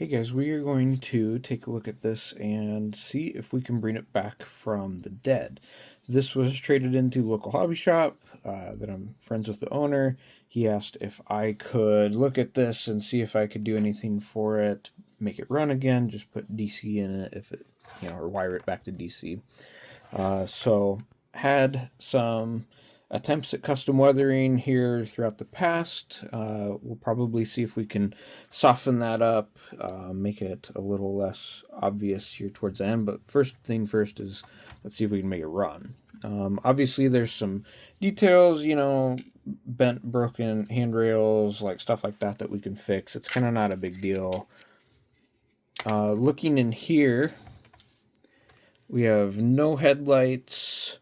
Hey guys, we are going to take a look at this and see if we can bring it back from the dead. This was traded into local hobby shop that I'm friends with the owner. He asked if I could look at this and see if I could do anything for it, make it run again, just put DC in it if it, or wire it back to DC. So had some attempts at custom weathering here throughout the past. We'll probably see if we can soften that up, make it a little less obvious here towards the end. But first thing first is let's see if we can make it run. Obviously, there's some details, bent, broken handrails, like stuff like that we can fix. It's kind of not a big deal. Looking in here, we have no headlights.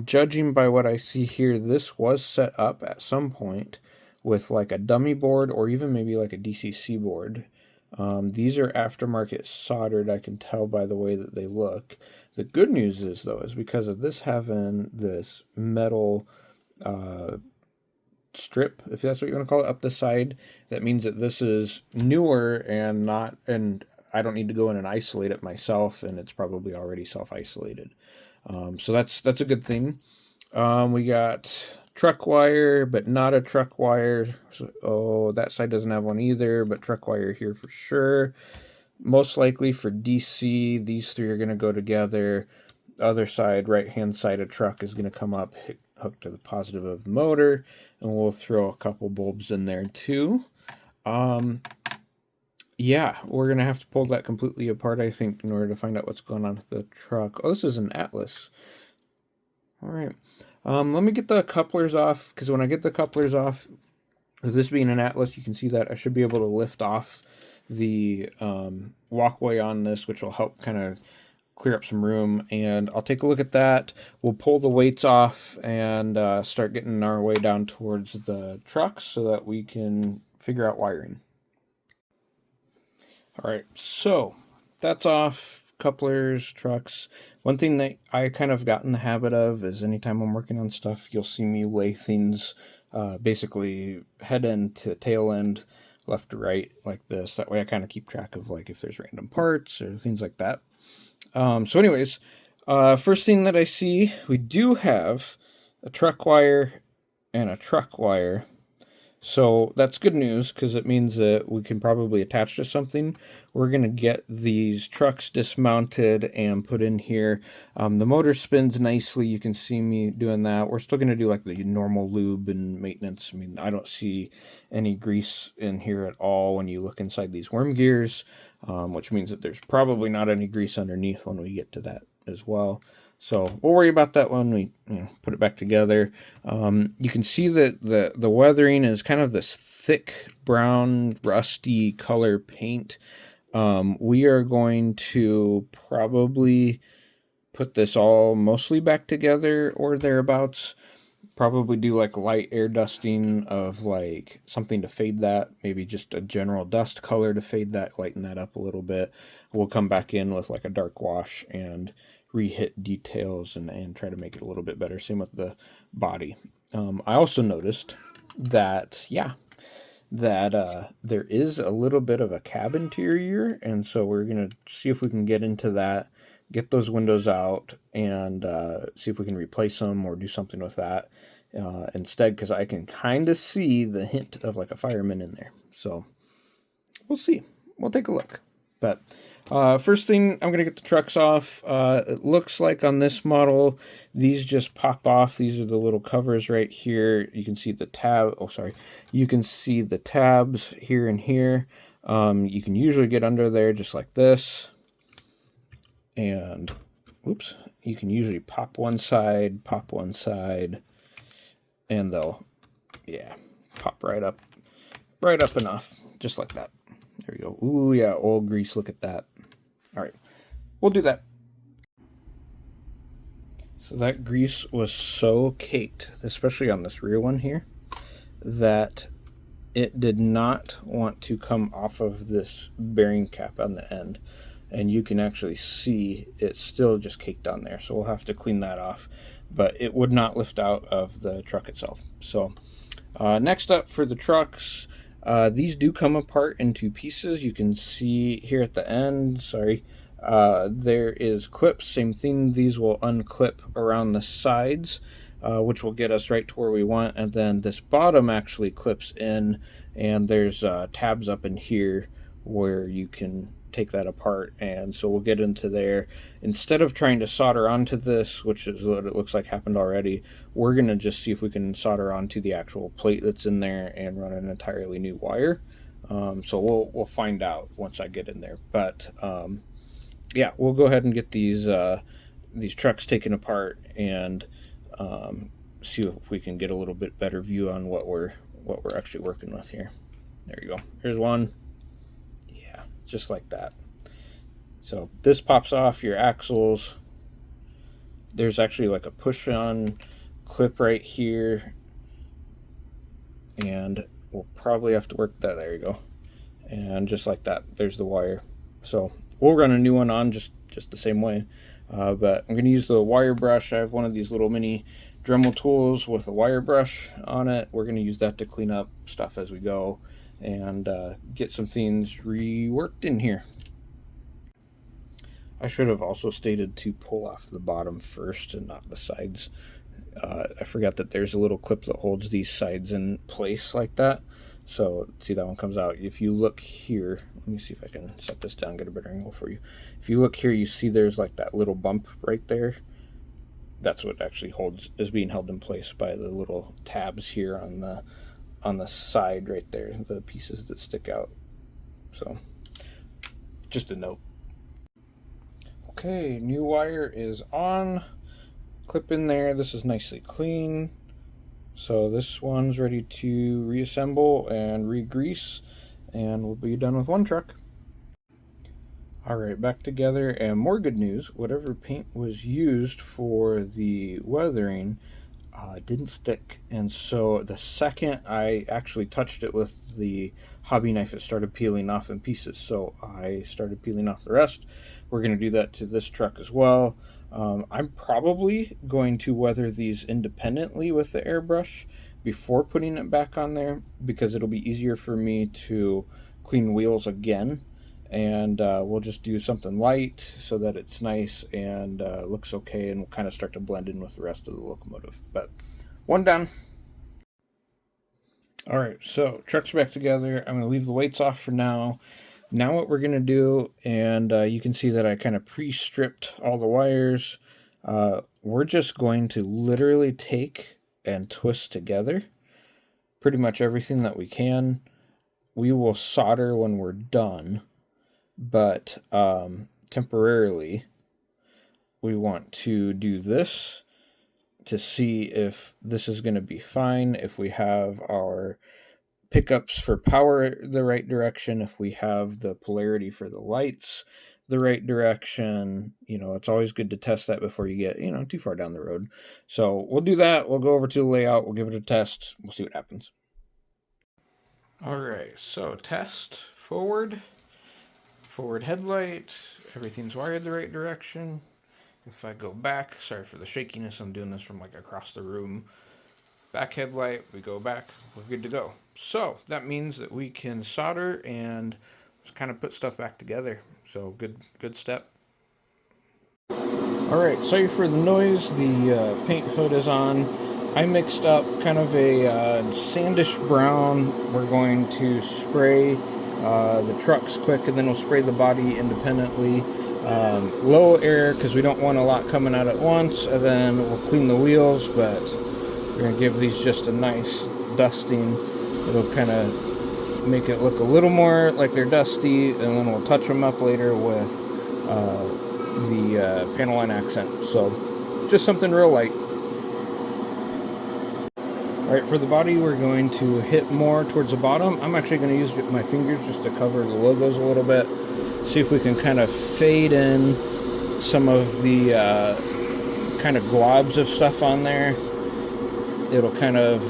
Judging by what I see here, this was set up at some point with like a dummy board or even maybe like a DCC board. These are aftermarket soldered, I can tell by the way that they look. The good news is, though, is because of this having this metal strip, if that's what you want to call it, up the side, that means that this is newer and I don't need to go in and isolate it myself, and it's probably already self-isolated. So that's a good thing. We got truck wire, but not a truck wire. So, that side doesn't have one either, but truck wire here for sure. Most likely for DC, these three are going to go together. The other side, right-hand side of truck, is going to come up, hooked to the positive of the motor, and we'll throw a couple bulbs in there too. Yeah, we're going to have to pull that completely apart, I think, in order to find out what's going on with the truck. Oh, this is an Atlas. All right. Let me get the couplers off, because when I get the couplers off, with this being an Atlas, you can see that I should be able to lift off the walkway on this, which will help kind of clear up some room. And I'll take a look at that. We'll pull the weights off and start getting our way down towards the trucks so that we can figure out wiring. All right, so that's off, couplers, trucks. One thing that I kind of got in the habit of is anytime I'm working on stuff, you'll see me lay things basically head end to tail end, left to right, like this. That way I kind of keep track of like if there's random parts or things like that. So anyways, first thing that I see, we do have a truck wire and a truck wire. So that's good news because it means that we can probably attach to something. We're going to get these trucks dismounted and put in here. The motor spins nicely. You can see me doing that. We're still going to do like the normal lube and maintenance. I mean, I don't see any grease in here at all when you look inside these worm gears, which means that there's probably not any grease underneath when we get to that as well. So we'll worry about that when we put it back together. You can see that the weathering is kind of this thick brown rusty color paint. We are going to probably put this all mostly back together or thereabouts. Probably do like light air dusting of like something to fade that, maybe just a general dust color to fade that, lighten that up a little bit. We'll come back in with like a dark wash and re-hit details and try to make it a little bit better. Same with the body. I also noticed that, there is a little bit of a cab interior, and so we're going to see if we can get into that, get those windows out, and see if we can replace them or do something with that instead, because I can kind of see the hint of like a fireman in there. So we'll see. We'll take a look. But first thing, I'm going to get the trucks off. It looks like on this model, these just pop off. These are the little covers right here. You can see the tab. Oh, sorry. You can see the tabs here and here. You can usually get under there just like this. And, oops, you can usually pop one side, and they'll, pop right up enough, just like that. There we go. Ooh, yeah, old grease. Look at that. All right, we'll do that. So that grease was so caked, especially on this rear one here, that it did not want to come off of this bearing cap on the end. And you can actually see it's still just caked on there. So we'll have to clean that off. But it would not lift out of the truck itself. So next up for the trucks, These do come apart into pieces. You can see here at the end, sorry, there is clips, same thing. These will unclip around the sides, which will get us right to where we want. And then this bottom actually clips in, and there's tabs up in here where you can take that apart. And so we'll get into there. Instead of trying to solder onto this, which is what it looks like happened already, we're going to just see if we can solder onto the actual plate that's in there and run an entirely new wire. So we'll find out once I get in there. But yeah, we'll go ahead and get these trucks taken apart and see if we can get a little bit better view on what we're actually working with here. There you go. Here's one. Yeah, just like that. So this pops off your axles. There's actually like a push-on clip right here, and we'll probably have to work that. There you go. And just like that, there's the wire. So we'll run a new one on just the same way. But I'm going to use the wire brush. I have one of these little mini Dremel tools with a wire brush on it. We're going to use that to clean up stuff as we go and get some things reworked in here. I should have also stated to pull off the bottom first and not the sides. I forgot that there's a little clip that holds these sides in place like that. So see, that one comes out. If you look here, let me see if I can set this down, get a better angle for you. If you look here, you see there's like that little bump right there. That's what actually is being held in place by the little tabs here on the side right there, the pieces that stick out. So just a note. Okay, new wire is on. Clip in there. This is nicely clean. So this one's ready to reassemble and re-grease, and we'll be done with one truck. Alright, back together, and more good news. Whatever paint was used for the weathering didn't stick, and so the second I actually touched it with the hobby knife, it started peeling off in pieces. So I started peeling off the rest. We're going to do that to this truck as well. I'm probably going to weather these independently with the airbrush before putting it back on there, because it'll be easier for me to clean wheels again. And we'll just do something light so that it's nice and looks okay, and we'll kind of start to blend in with the rest of the locomotive. But one done. All right, so truck's back together. I'm going to leave the weights off for now. Now what we're going to do, and you can see that I kind of pre-stripped all the wires. We're just going to literally take and twist together pretty much everything that we can. We will solder when we're done, but temporarily we want to do this to see if this is going to be fine, if we have our pickups for power the right direction, if we have the polarity for the lights the right direction. It's always good to test that before you get too far down the road. So we'll do that. We'll go over to the layout, we'll give it a test, we'll see what happens. All right, so test. Forward headlight, everything's wired the right direction. If I go back, sorry for the shakiness, I'm doing this from like across the room. Back headlight, we go back, we're good to go. So that means that we can solder and just kind of put stuff back together. So good step. All right, sorry for the noise. The paint hood is on. I mixed up kind of a sandish brown. We're going to spray the trucks quick, and then we'll spray the body independently. Low air, because we don't want a lot coming out at once, and then we'll clean the wheels, but we're going to give these just a nice dusting. It'll kind of make it look a little more like they're dusty, and then we'll touch them up later with the panel line accent. So just something real light. Alright, for the body, we're going to hit more towards the bottom. I'm actually going to use my fingers just to cover the logos a little bit. See if we can kind of fade in some of the kind of globs of stuff on there. It'll kind of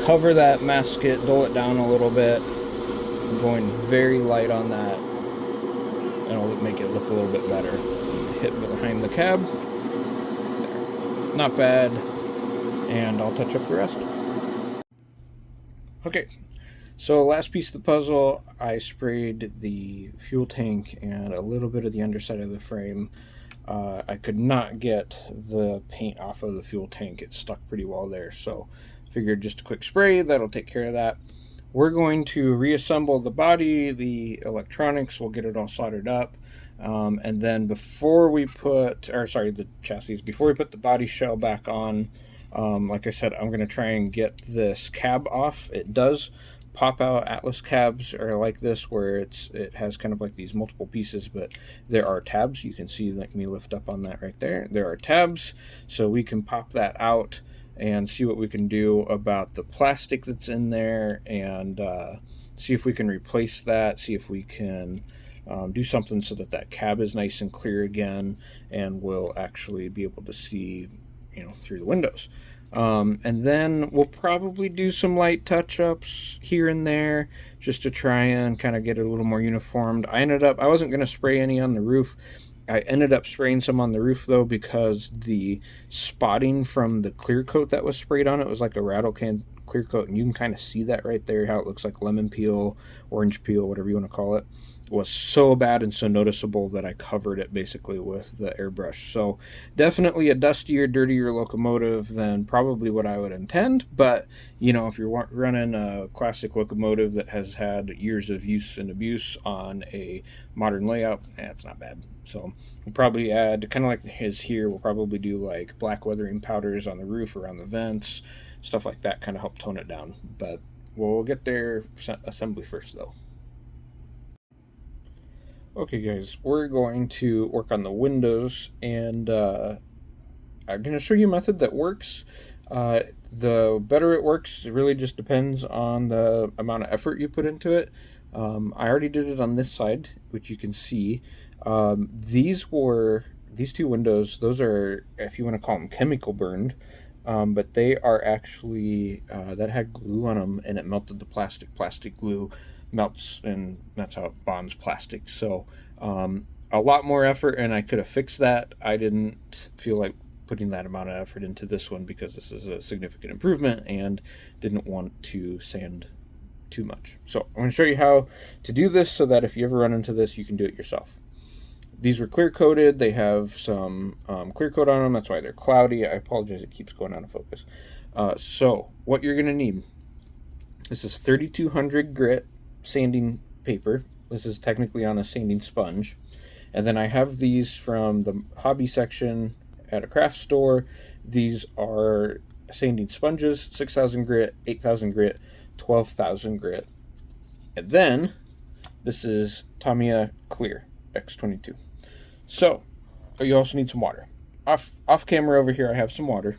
cover that, mask it, dull it down a little bit. I'm going very light on that, and it'll make it look a little bit better. Hit behind the cab. There. Not bad. And I'll touch up the rest. Okay, So last piece of the puzzle, I sprayed the fuel tank and a little bit of the underside of the frame. I could not get the paint off of the fuel tank. It stuck pretty well there, so figured just a quick spray, that'll take care of that. We're going to reassemble the body, the electronics, we'll get it all soldered up. And then before we put, or sorry, the chassis, before we put the body shell back on, like I said, I'm going to try and get this cab off. It does pop out. Atlas cabs are like this, where it has kind of like these multiple pieces, but there are tabs. You can see, like, me lift up on that right there. There are tabs, so we can pop that out and see what we can do about the plastic that's in there, and see if we can replace that, see if we can do something so that that cab is nice and clear again, and we'll actually be able to see, through the windows. And then we'll probably do some light touch-ups here and there just to try and kind of get it a little more uniformed. I wasn't going to spray any on the roof. I ended up spraying some on the roof, though, because the spotting from the clear coat that was sprayed on it was like a rattle can clear coat, and you can kind of see that right there, how it looks like lemon peel, orange peel, whatever you want to call it. Was so bad and so noticeable that I covered it basically with the airbrush. So definitely a dustier, dirtier locomotive than probably what I would intend. But, if you're running a classic locomotive that has had years of use and abuse on a modern layout, it's not bad. So we'll probably add, kind of like his here, we'll probably do like black weathering powders on the roof, around the vents, stuff like that, kind of help tone it down. But we'll get their assembly first, though. Okay, guys, we're going to work on the windows, and I'm going to show you a method that works. The better it works, it really just depends on the amount of effort you put into it. I already did it on this side, which you can see. These two windows, those are, if you want to call them, chemical burned, but they are actually, that had glue on them, and it melted the plastic. Plastic glue melts, and that's how it bonds plastic. So a lot more effort, and I could have fixed that. I didn't feel like putting that amount of effort into this one because this is a significant improvement, and didn't want to sand too much. So I'm going to show you how to do this so that if you ever run into this, you can do it yourself. These were clear coated. They have some clear coat on them. That's why they're cloudy. I apologize, it keeps going out of focus. So what you're going to need, this is 3200 grit sanding paper. This is technically on a sanding sponge. And then I have these from the hobby section at a craft store. These are sanding sponges, 6,000 grit, 8,000 grit, 12,000 grit. And then this is Tamiya Clear X22. So you also need some water. Off camera over here, I have some water.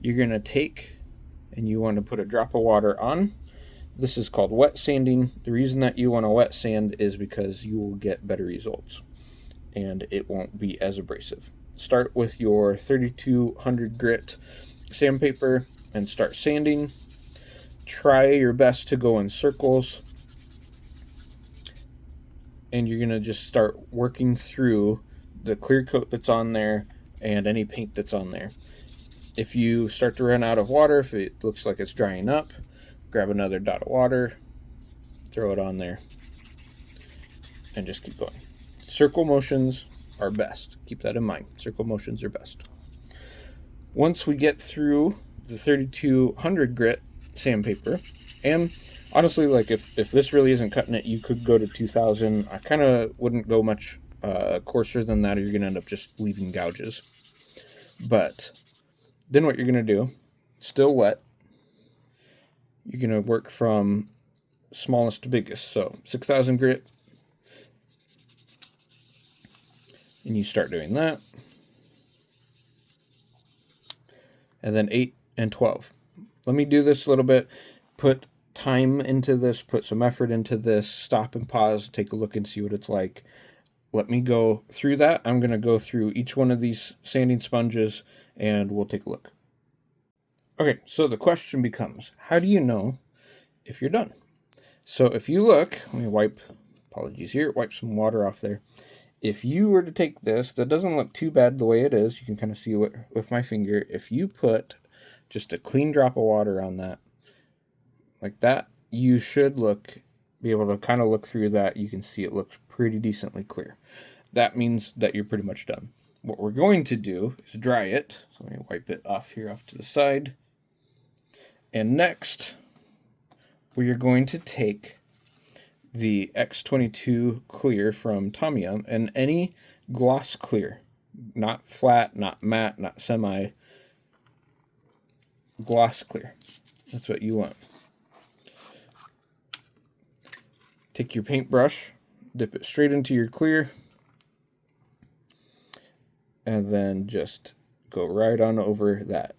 You're going to take, and you want to put a drop of water on. This is called wet sanding. The reason that you want to wet sand is because you will get better results, and it won't be as abrasive. Start with your 3200 grit sandpaper and start sanding. Try your best to go in circles, and you're going to just start working through the clear coat that's on there and any paint that's on there. If you start to run out of water, if it looks like it's drying up, grab another dot of water, throw it on there, and just keep going. Circle motions are best. Keep that in mind. Circle motions are best. Once we get through the 3200 grit sandpaper, and honestly, like if this really isn't cutting it, you could go to 2000. I kind of wouldn't go much coarser than that, or you're going to end up just leaving gouges. But then what you're going to do, still wet, you're going to work from smallest to biggest. So 6,000 grit, and you start doing that. And then 8 and 12. Let me do this a little bit. Put time into this, put some effort into this, stop and pause, take a look and see what it's like. Let me go through that. I'm going to go through each one of these sanding sponges, and we'll take a look. Okay, so the question becomes, how do you know if you're done? So if you look, let me wipe some water off there. If you were to take this, that doesn't look too bad the way it is. You can kind of see what with my finger. If you put just a clean drop of water on that, like that, you should be able to kind of look through that. You can see it looks pretty decently clear. That means that you're pretty much done. What we're going to do is dry it. So let me wipe it off here off to the side. And next, we are going to take the X22 clear from Tamiya, and any gloss clear, not flat, not matte, not semi, gloss clear. That's what you want. Take your paintbrush, dip it straight into your clear, and then just go right on over that.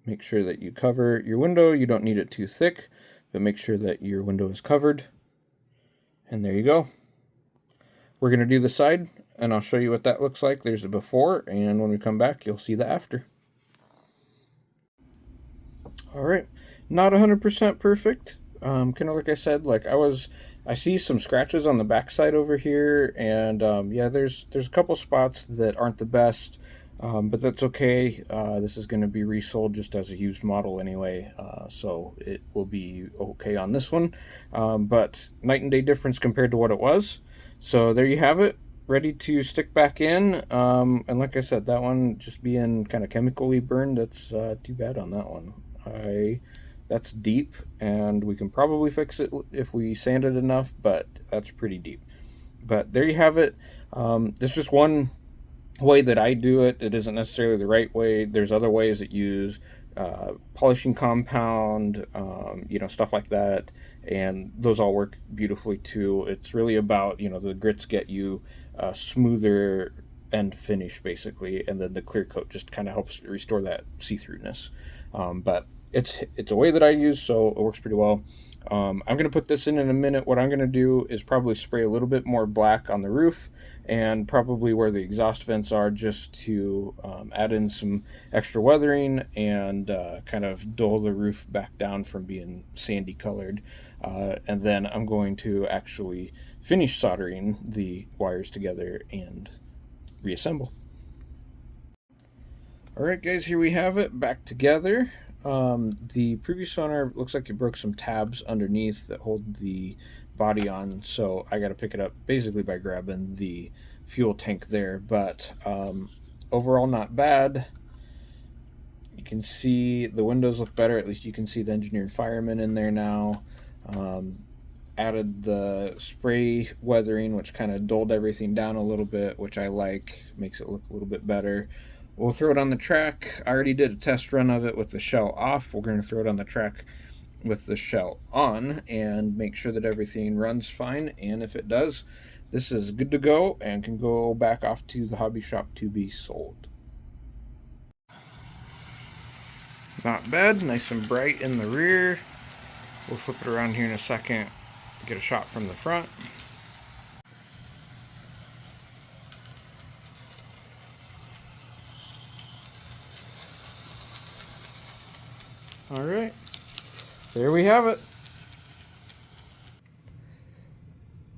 Make sure that you cover your window. You don't need it too thick, but make sure that your window is covered. And there you go. We're going to do the side, and I'll show you what that looks like. There's the before, and when we come back, you'll see the after. All right, not 100% perfect. Kind of like I said, I see some scratches on the backside over here, and yeah, there's a couple spots that aren't the best, but that's okay. This is going to be resold just as a used model anyway, so it will be okay on this one. But night and day difference compared to what it was. So there you have it, ready to stick back in. And like I said, that one just being kind of chemically burned, that's too bad on that one. That's deep, and we can probably fix it if we sand it enough, but that's pretty deep. But there you have it. This is just one way that I do it. It isn't necessarily the right way. There's other ways that use polishing compound, stuff like that, and those all work beautifully too. It's really about, the grits get you a smoother end finish basically, and then the clear coat just kind of helps restore that see-throughness. But it's a way that I use, so it works pretty well. I'm going to put this in a minute. What I'm going to do is probably spray a little bit more black on the roof and probably where the exhaust vents are, just to add in some extra weathering and kind of dull the roof back down from being sandy colored. And then I'm going to actually finish soldering the wires together and reassemble. Alright guys, here we have it back together. The previous owner looks like he broke some tabs underneath that hold the body on, so I got to pick it up basically by grabbing the fuel tank there. But overall not bad. You can see the windows look better. At least you can see the engineered fireman in there now. Added the spray weathering, which kind of dulled everything down a little bit, which I like. Makes it look a little bit better. We'll throw it on the track. I already did a test run of it with the shell off. We're going to throw it on the track with the shell on and make sure that everything runs fine. And if it does, this is good to go and can go back off to the hobby shop to be sold. Not bad, nice and bright in the rear. We'll flip it around here in a second, get a shot from the front. Alright, there we have it.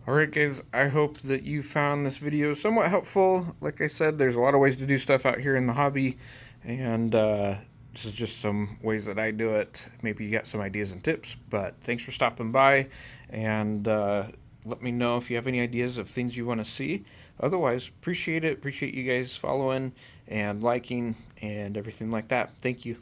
Alright guys, I hope that you found this video somewhat helpful. Like I said, there's a lot of ways to do stuff out here in the hobby, and this is just some ways that I do it. Maybe you got some ideas and tips, but thanks for stopping by, and let me know if you have any ideas of things you want to see. Otherwise, appreciate it. Appreciate you guys following and liking and everything like that. Thank you.